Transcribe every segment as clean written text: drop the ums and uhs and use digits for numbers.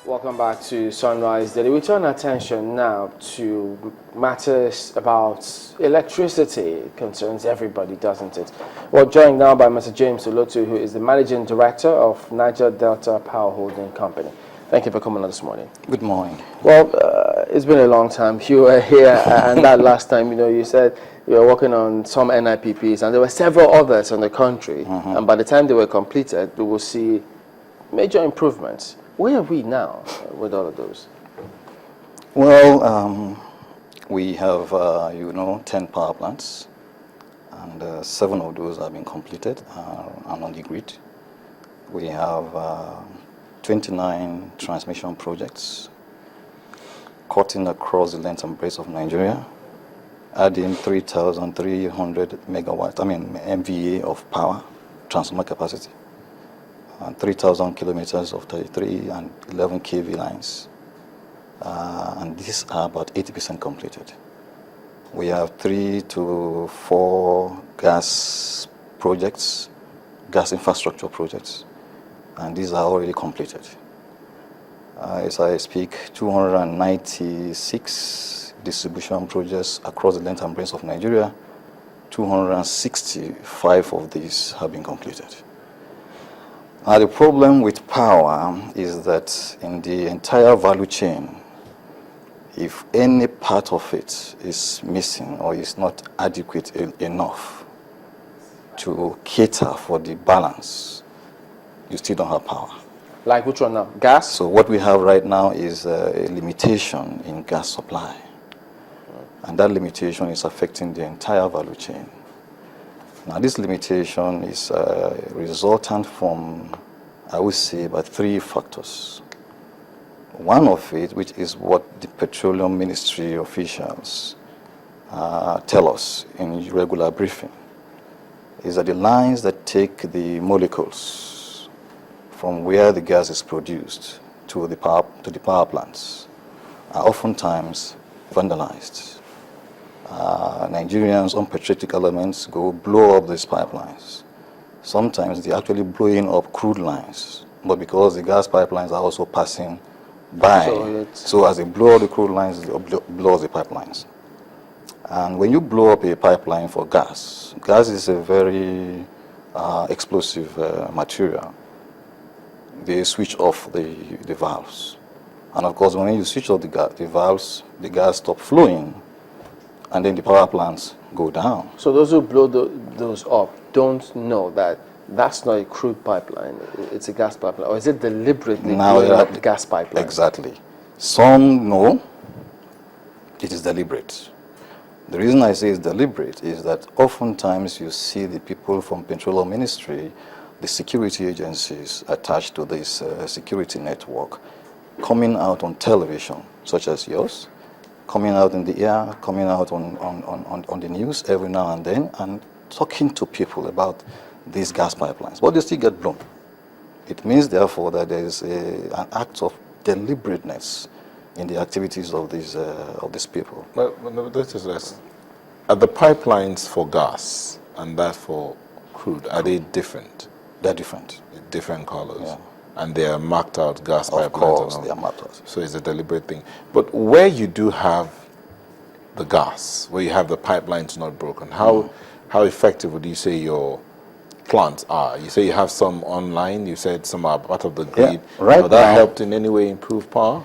Welcome back to Sunrise Daily. We turn attention now to matters about electricity. It concerns everybody, doesn't it? We're joined now by Mr. James Olotu, who is the Managing Director of Niger Delta Power Holding Company. Thank you for coming on this morning. Good morning. Well, it's been a long time. You were here, and that last time, you said you were working on some NIPPs, and there were several others in the country. And by the time they were completed, we will see major improvements. Where are we now with all of those? Well, we have, 10 power plants, and 7 of those have been completed and on the grid. We have 29 transmission projects cutting across the length and breadth of Nigeria, adding 3,300 MVA of power, transformer capacity, and 3,000 kilometers of 33 and 11 kV lines. And these are about 80% completed. We have 3 to 4 gas projects, gas infrastructure projects, and these are already completed. As I speak, 296 distribution projects across the length and breadth of Nigeria. 265 of these have been completed. Now, the problem with power is that in the entire value chain, if any part of it is missing or is not adequate enough to cater for the balance, you still don't have power. Like which one now? Gas? So what we have right now is a limitation in gas supply. And that limitation is affecting the entire value chain. Now, this limitation is resultant from, I would say, about 3 factors. One of it, which is what the Petroleum Ministry officials tell us in regular briefing, is that the lines that take the molecules from where the gas is produced to the power plants are oftentimes vandalized. Nigerians, unpatriotic elements, go blow up these pipelines. Sometimes they're actually blowing up crude lines, but because the gas pipelines are also passing by, so as they blow up the crude lines, they blow up the pipelines. And when you blow up a pipeline for gas is a very explosive material. They switch off the valves. And of course, when you switch off the valves, the gas stops flowing, and then the power plants go down. So those who blow those up don't know that that's not a crude pipeline, it's a gas pipeline. Or is it deliberately blowing up the gas pipeline? Exactly. Some know it is deliberate. The reason I say it's deliberate is that oftentimes you see the people from Petroleum Ministry, the security agencies attached to this security network, coming out on television, such as yours, coming out in the air, coming out on the news every now and then, and talking to people about these gas pipelines. But they still get blown. It means, therefore, that there is an act of deliberateness in the activities of these people. But this is this. Are the pipelines for gas and that for crude, are they different? They're different. Different colors. Yeah. And they are marked out gas pipelines. Of course, they are marked out. So it's a deliberate thing. But where you do have the gas, where you have the pipelines not broken, how effective would you say your plants are? You say you have some online, you said some are part of the grid. Yeah, right now, that helped in any way improve power?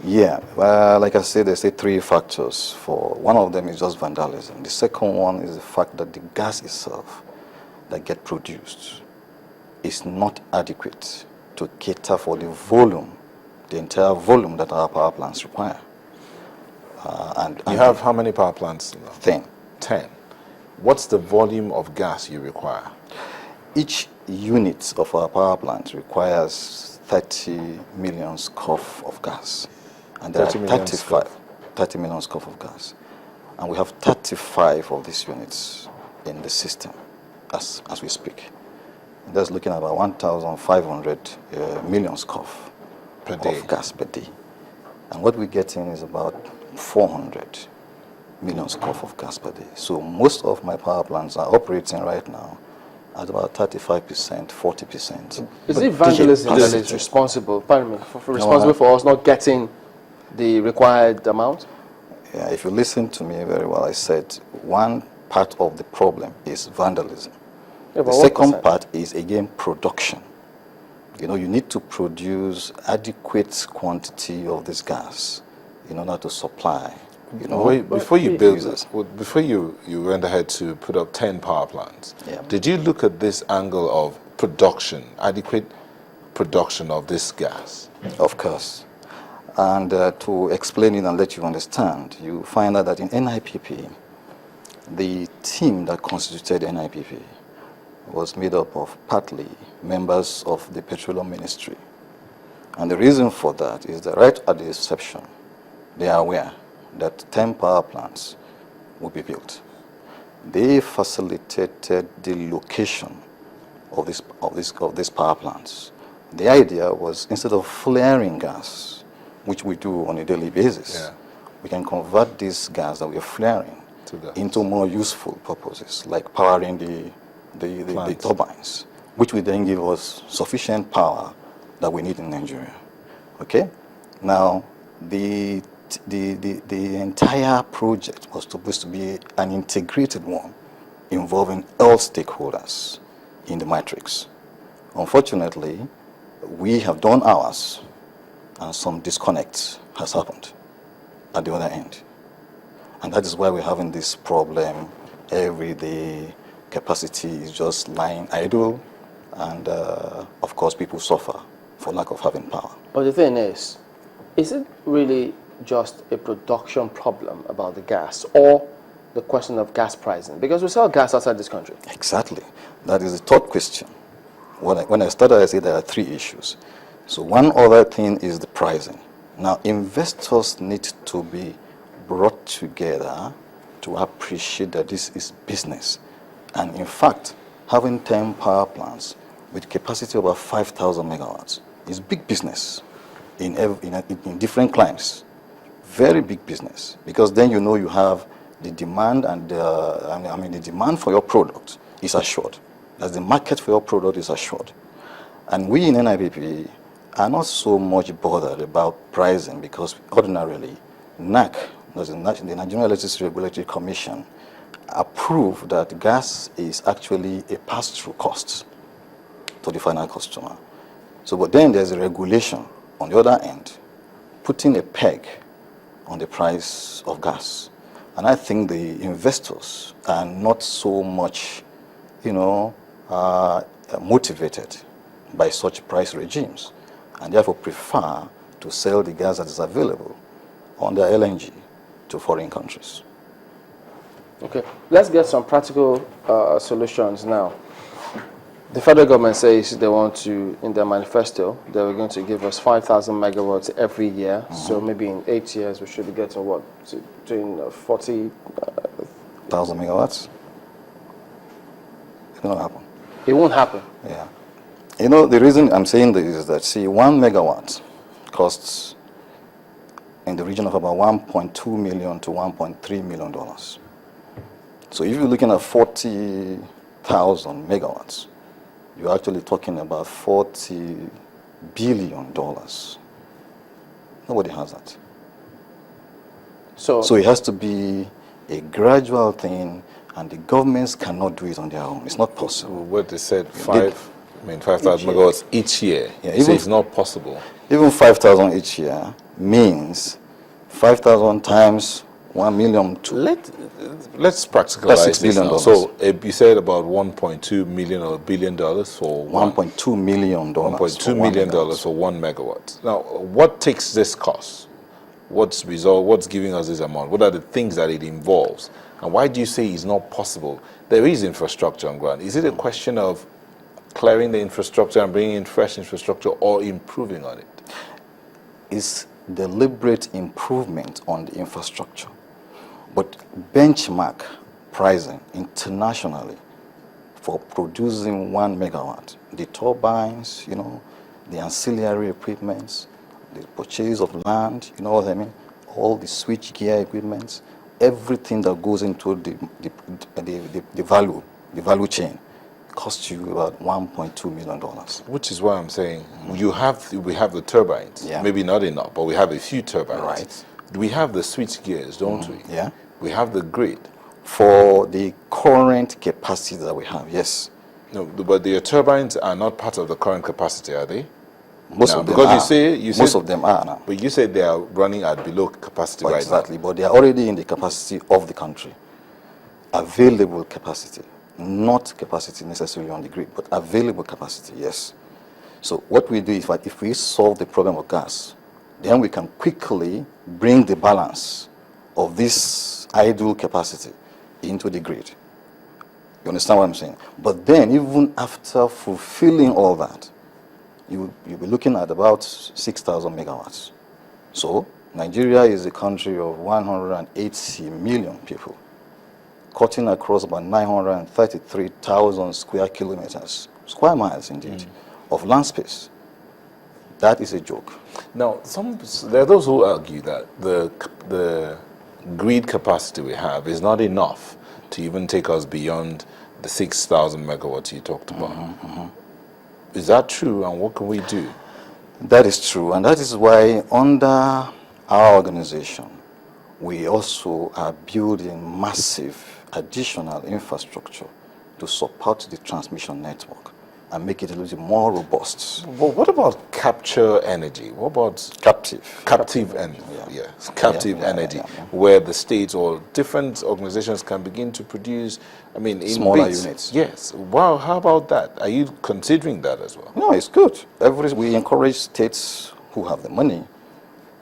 Yeah, well, like I said, there's 3 factors. One of them is just vandalism. The second one is the fact that the gas itself that get produced is not adequate to cater for the volume, the entire volume that our power plants require. You have how many power plants? 10. 10. What's the volume of gas you require? Each unit of our power plant requires 30 million scoff of gas. And there are 30 million scoff of gas. And we have 35 of these units in the system as we speak. And that's looking at about 1,500 million scoff per day of gas per day. And what we're getting is about 400 million scoff of gas per day. So most of my power plants are operating right now at about 35%, 40%. Is it vandalism that is Capacity. responsible, pardon me, responsible for us not getting the required amount? Yeah, if you listen to me very well, I said one part of the problem is vandalism. Yeah, The but second 1%. part is, again, production. You know, you need to produce adequate quantity of this gas in order to supply. You know, Wait, before you But- build users. this, before you went ahead to put up 10 power plants, Yeah. did you look at this angle of production, adequate production of this gas? Of course. And to explain it and let you understand, you find out that in NIPP, the team that constituted NIPP was made up of partly members of the Petroleum Ministry. And the reason for that is that right at the inception, they are aware that 10 power plants will be built. They facilitated the location of these power plants. The idea was, instead of flaring gas, which we do on a daily basis, Yeah. we can convert this gas that we are flaring To gas. into more useful purposes, like powering the Plants. turbines, which will then give us sufficient power that we need in Nigeria. Okay? Now, the entire project was supposed to be an integrated one involving all stakeholders in the matrix. Unfortunately, we have done ours, and some disconnect has happened at the other end. And that is why we're having this problem every day. Capacity is just lying idle, and of course people suffer for lack of having power. But the thing is it really just a production problem about the gas, or the question of gas pricing? Because we sell gas outside this country. Exactly. That is the third question. When I started, I said there are three issues. So one other thing is the pricing. Now, investors need to be brought together to appreciate that this is business. And in fact, having 10 power plants with capacity of about 5,000 megawatts is big business in different climes. Very big business, because then you know you have the demand, and the demand for your product is assured. As the market for your product is assured. And we in NIPP are not so much bothered about pricing, because ordinarily NAC, the Nigerian Electricity Regulatory Commission, approved that gas is actually a pass-through cost to the final customer. So, but then there's a regulation on the other end, putting a peg on the price of gas. And I think the investors are not so much, motivated by such price regimes, and therefore prefer to sell the gas that is available under LNG to foreign countries. Okay, let's get some practical solutions now. The federal government says they want to, in their manifesto, they were going to give us 5,000 megawatts every year. So maybe in 8 years we should be getting what? Between 40... 1,000 megawatts? It's going to happen. It won't happen. Yeah. The reason I'm saying this is that, see, 1 megawatt costs in the region of about $1.2 million to $1.3 million. So if you're looking at 40,000 megawatts, you're actually talking about $40 billion. Nobody has that. So So it has to be a gradual thing, and the governments cannot do it on their own. It's not possible. What they said, Did- 5,000 megawatts each year. Yeah, You say even- it's not possible. Even 5,000 each year means 5,000 times 1 million to Let's That's practicalize $6 this billion. now. So you said about 1.2 million or $1 billion for $1.2 million. $1.2 million for 1 megawatt. Now, what takes this cost? What's giving us this amount? What are the things that it involves? And why do you say it's not possible? There is infrastructure on ground. Is it a question of clearing the infrastructure and bringing in fresh infrastructure, or improving on it? Is deliberate improvement on the infrastructure. But benchmark pricing internationally for producing 1 megawatt, the turbines, the ancillary equipments, the purchase of land, you know what I mean? All the switch gear equipments, everything that goes into the value chain cost you about $1.2 million. Which is why I'm saying we have the turbines. Yeah. Maybe not enough, but we have a few turbines. Right. We have the switch gears, don't we? Yeah. We have the grid. For the current capacity that we have, yes. No, but the turbines are not part of the current capacity, are they? Most No, of them because are. you Most say, of them are now. but you said they are running at below capacity right Exactly, but they are already in the capacity of the country. Available capacity, not capacity necessarily on the grid, but available capacity, yes. So what we do is that if we solve the problem of gas, then we can quickly bring the balance of this idle capacity into the grid. You understand what I'm saying? But then even after fulfilling all that, you'll be looking at about 6,000 megawatts. So Nigeria is a country of 180 million people, cutting across about 933,000 square miles indeed, of land space. That is a joke. Now, there are those who argue that the grid capacity we have is not enough to even take us beyond the 6,000 megawatts you talked about. Is that true, and what can we do? That is true, and that is why under our organization, we also are building massive additional infrastructure to support the transmission network and make it a little more robust. But what about capture energy? What about captive energy? Yes, captive energy, where the states or different organizations can begin to produce, I mean, in smaller bits. units. Yes. Wow. How about that? Are you considering that as well? No, it's good. We encourage states who have the money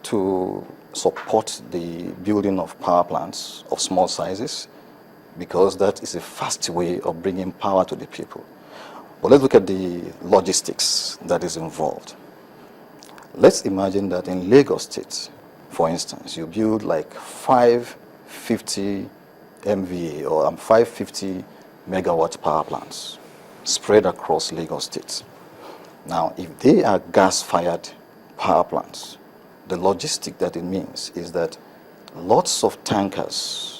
to support the building of power plants of small sizes, because that is a fast way of bringing power to the people. But let's look at the logistics that is involved. Let's imagine that in Lagos State, for instance, you build like 550 MVA or 550 megawatt power plants spread across Lagos State. Now, if they are gas-fired power plants, the logistic that it means is that lots of tankers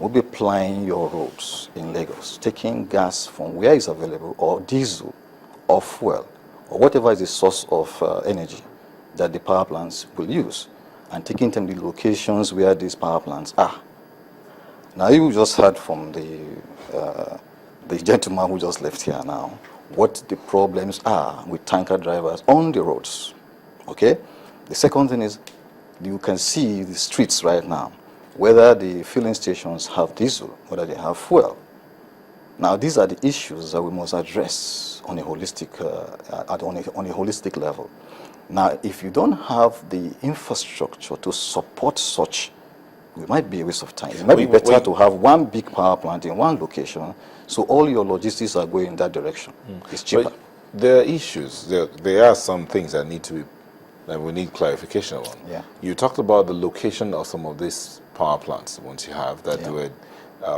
will be plying your roads in Lagos, taking gas from where it's available, or diesel, or fuel, or whatever is the source of energy that the power plants will use, and taking them to the locations where these power plants are. Now, you just heard from the gentleman who just left here now what the problems are with tanker drivers on the roads. Okay? The second thing is, you can see the streets right now, whether the filling stations have diesel, whether they have fuel. Now, these are the issues that we must address on a holistic, on a holistic level. Now, if you don't have the infrastructure to support such, it might be a waste of time. It might be better to have one big power plant in one location, so all your logistics are going in that direction. It's cheaper. But there are issues. There are some things that we need clarification on. Yeah. You talked about the location of some of these power plants, once you have that, were,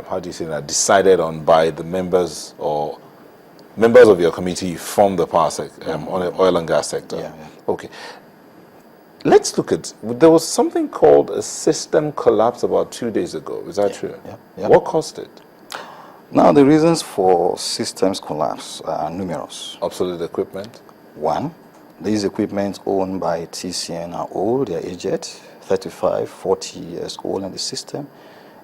how do you say that, decided on by the members or members of your committee from the power sector, on the oil and gas sector. Yeah. Okay. Let's look at, there was something called a system collapse about 2 days ago. Is that true? Yeah. What caused it? Now, the reasons for systems collapse are numerous. Obsolete equipment? One, these equipment owned by TCN are old, they are aged, 35, 40 years old in the system.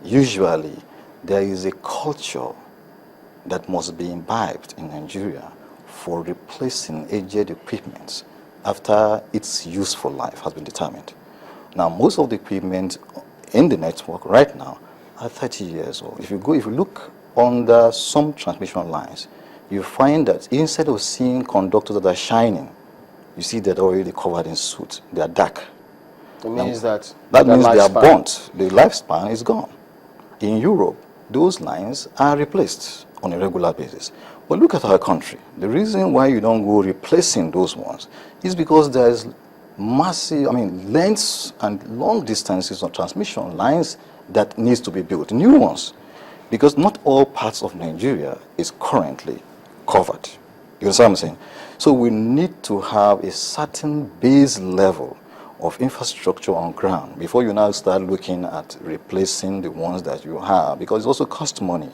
Usually, there is a culture that must be imbibed in Nigeria for replacing aged equipment after its useful life has been determined. Now, most of the equipment in the network right now are 30 years old. If you look under some transmission lines, you find that instead of seeing conductors that are shining, you see they're already covered in soot. They are dark. It means that means they are burnt. The lifespan is gone. In Europe, those lines are replaced on a regular basis. But look at our country. The reason why you don't go replacing those ones is because there's massive, lengths and long distances of transmission lines that needs to be built, new ones. Because not all parts of Nigeria is currently covered. You understand what I'm saying? So we need to have a certain base level of infrastructure on ground before you now start looking at replacing the ones that you have, because it also costs money